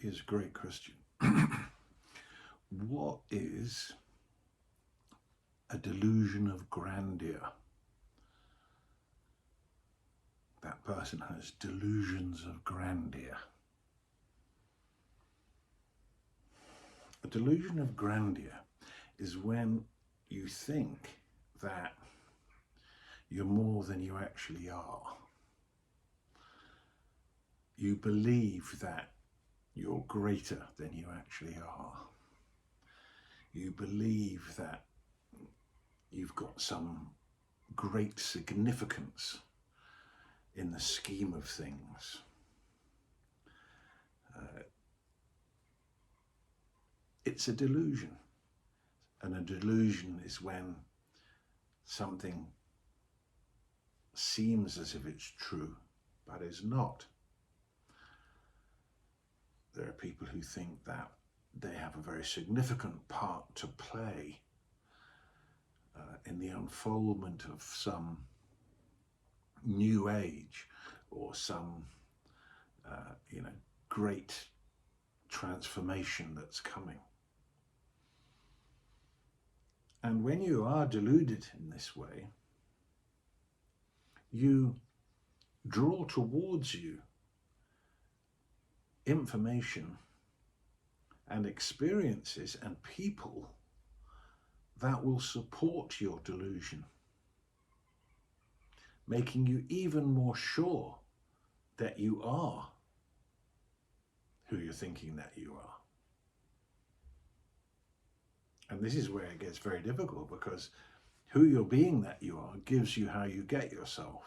Here's a great question. What is a delusion of grandeur? That person has delusions of grandeur. A delusion of grandeur is when you think that you're more than you actually are. You believe that you're greater than you actually are. You believe that you've got some great significance in the scheme of things. It's a delusion. And a delusion is when something seems as if it's true, but is not. There are people who think that they have a very significant part to play in the unfoldment of some new age or some, great transformation that's coming. And when you are deluded in this way, you draw towards you information and experiences and people that will support your delusion, making you even more sure that you are who you're thinking that you are. And this is where it gets very difficult, because who you're being that you are gives you how you get yourself.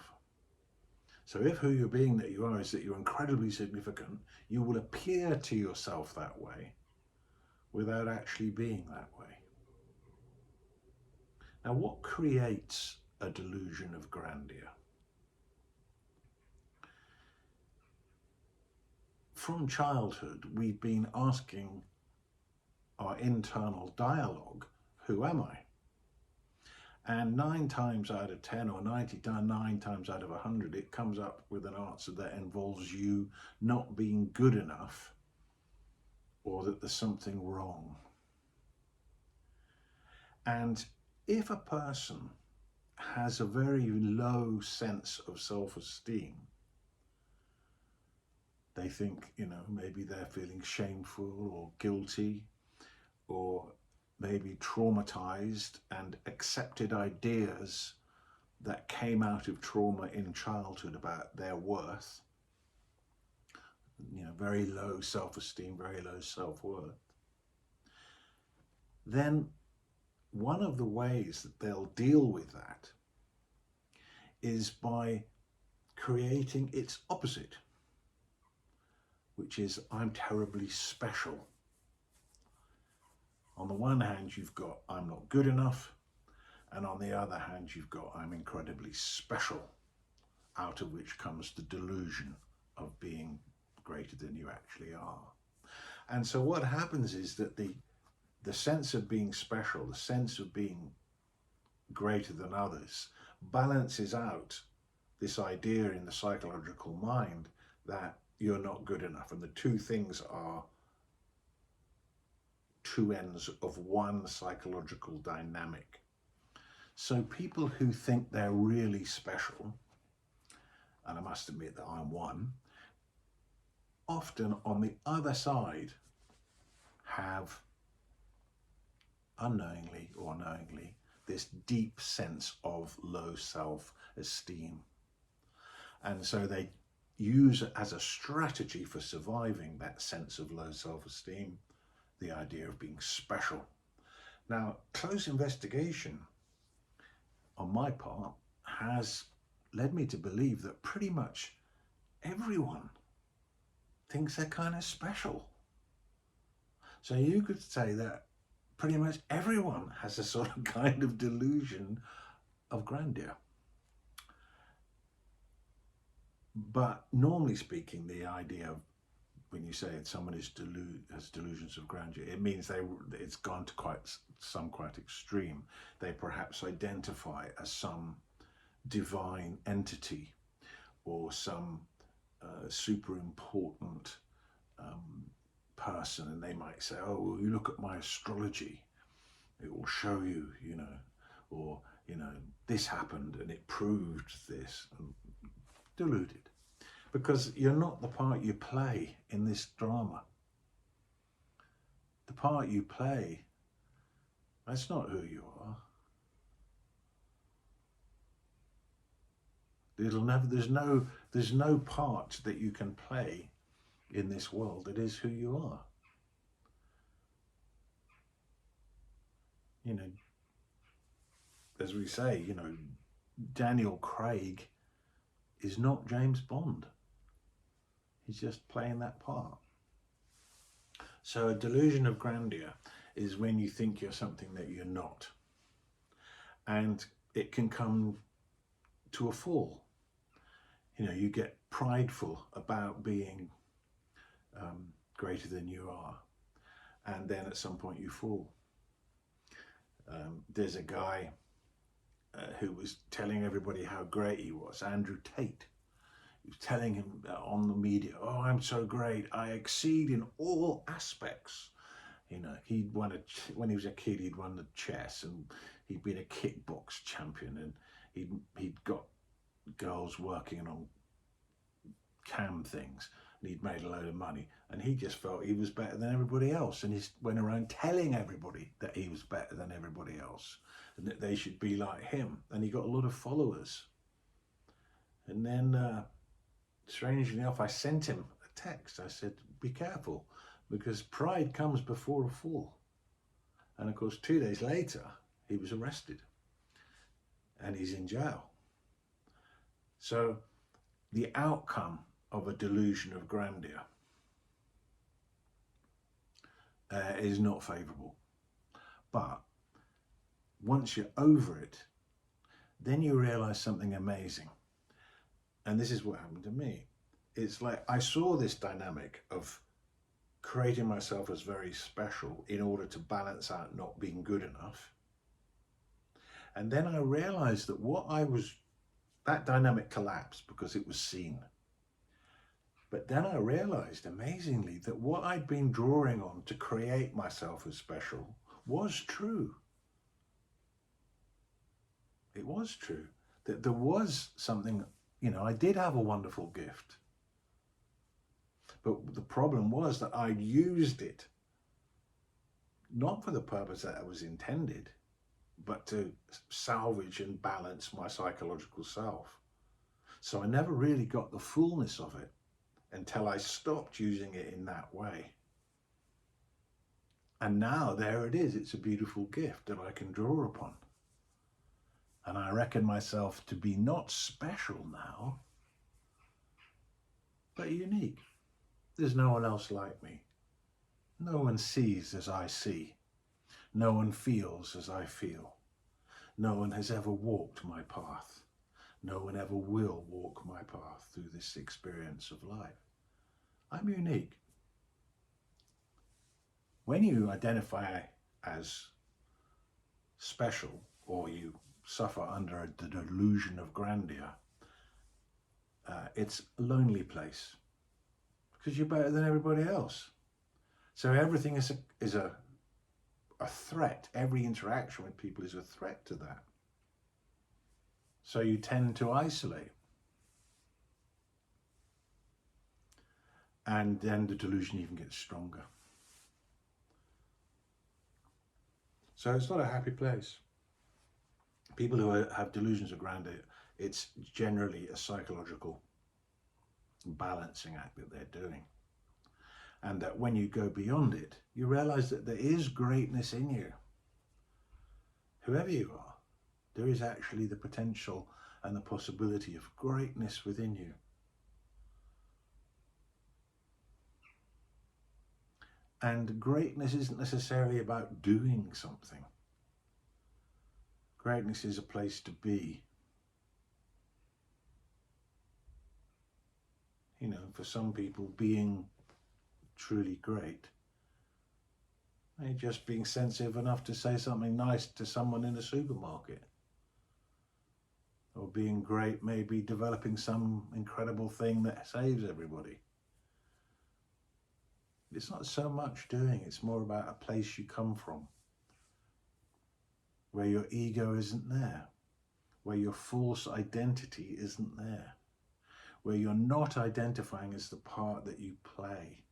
So if who you're being that you are is that you're incredibly significant, you will appear to yourself that way without actually being that way. Now, what creates a delusion of grandeur? From childhood, we've been asking our internal dialogue, who am I? And 9 times out of 10 or 99 times out of 100, it comes up with an answer that involves you not being good enough, or that there's something wrong. And if a person has a very low sense of self-esteem, they think, maybe they're feeling shameful or guilty, or maybe traumatized and accepted ideas that came out of trauma in childhood about their worth, very low self-esteem, very low self-worth, then one of the ways that they'll deal with that is by creating its opposite, which is, I'm terribly special. On the one hand, you've got, I'm not good enough. And on the other hand, you've got, I'm incredibly special, out of which comes the delusion of being greater than you actually are. And so what happens is that the sense of being special, the sense of being greater than others, balances out this idea in the psychological mind that you're not good enough. And the two things are two ends of one psychological dynamic. So people who think they're really special, and I must admit that I'm one, often on the other side have, unknowingly or knowingly, this deep sense of low self-esteem. And so they use it as a strategy for surviving that sense of low self-esteem, the idea of being special. Now, close investigation on my part has led me to believe that pretty much everyone thinks they're kind of special. So you could say that pretty much everyone has a sort of kind of delusion of grandeur. But normally speaking, the idea of, when you say someone has delusions of grandeur, it means it's gone to quite extreme. They perhaps identify as some divine entity or some super important person, and they might say, oh, well, you look at my astrology, it will show you, you know, or, you know, this happened and it proved this. And deluded, because you're not the part you play in this drama. The part you play, that's not who you are. It'll never, there's no part that you can play in this world that is who you are. You know, as we say, you know, Daniel Craig is not James Bond. He's just playing that part. So a delusion of grandeur is when you think you're something that you're not. And it can come to a fall. You know, you get prideful about being greater than you are. And then at some point you fall. There's a guy who was telling everybody how great he was, Andrew Tate. He was telling him on the media, oh, I'm so great, I exceed in all aspects. You know, when he was a kid, he'd won the chess, and he'd been a kickbox champion, and he'd got girls working on cam things, and he'd made a load of money, and he just felt he was better than everybody else, and he went around telling everybody that he was better than everybody else, and that they should be like him, and he got a lot of followers. And then, strangely enough, I sent him a text. I said, be careful, because pride comes before a fall. And of course, 2 days later, he was arrested, and he's in jail. So the outcome of a delusion of grandeur is not favourable. But once you're over it, then you realise something amazing. And this is what happened to me. It's like I saw this dynamic of creating myself as very special in order to balance out not being good enough. And then I realised that that dynamic collapsed because it was seen. But then I realised amazingly that what I'd been drawing on to create myself as special was true. It was true that there was something, you know, I did have a wonderful gift. But the problem was that I'd used it not for the purpose that it was intended, but to salvage and balance my psychological self. So I never really got the fullness of it until I stopped using it in that way. And now there it is. It's a beautiful gift that I can draw upon. And I reckon myself to be not special now, but unique. There's no one else like me. No one sees as I see. No one feels as I feel. No one has ever walked my path. No one ever will walk my path through this experience of life. I'm unique. When you identify as special, or you suffer under the delusion of grandeur, it's a lonely place because you're better than everybody else. So everything is a threat. Every interaction with people is a threat to that. So you tend to isolate. And then the delusion even gets stronger. So it's not a happy place. People who have delusions of grandeur, it's generally a psychological balancing act that they're doing. And that when you go beyond it, you realize that there is greatness in you. Whoever you are, there is actually the potential and the possibility of greatness within you. And greatness isn't necessarily about doing something. Greatness is a place to be. You know, for some people, being truly great may just being sensitive enough to say something nice to someone in a supermarket. Or being great may be developing some incredible thing that saves everybody. It's not so much doing, it's more about a place you come from, where your ego isn't there, where your false identity isn't there, where you're not identifying as the part that you play.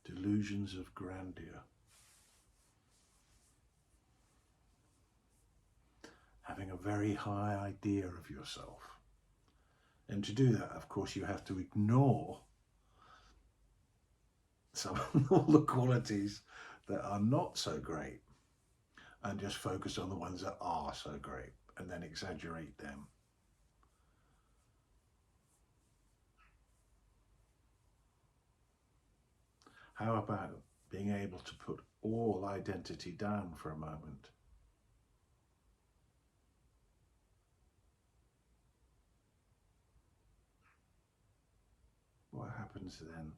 Delusions of grandeur. Having a very high idea of yourself. And to do that, of course, you have to ignore all the qualities that are not so great and just focus on the ones that are so great and then exaggerate them. How about being able to put all identity down for a moment? What happens then?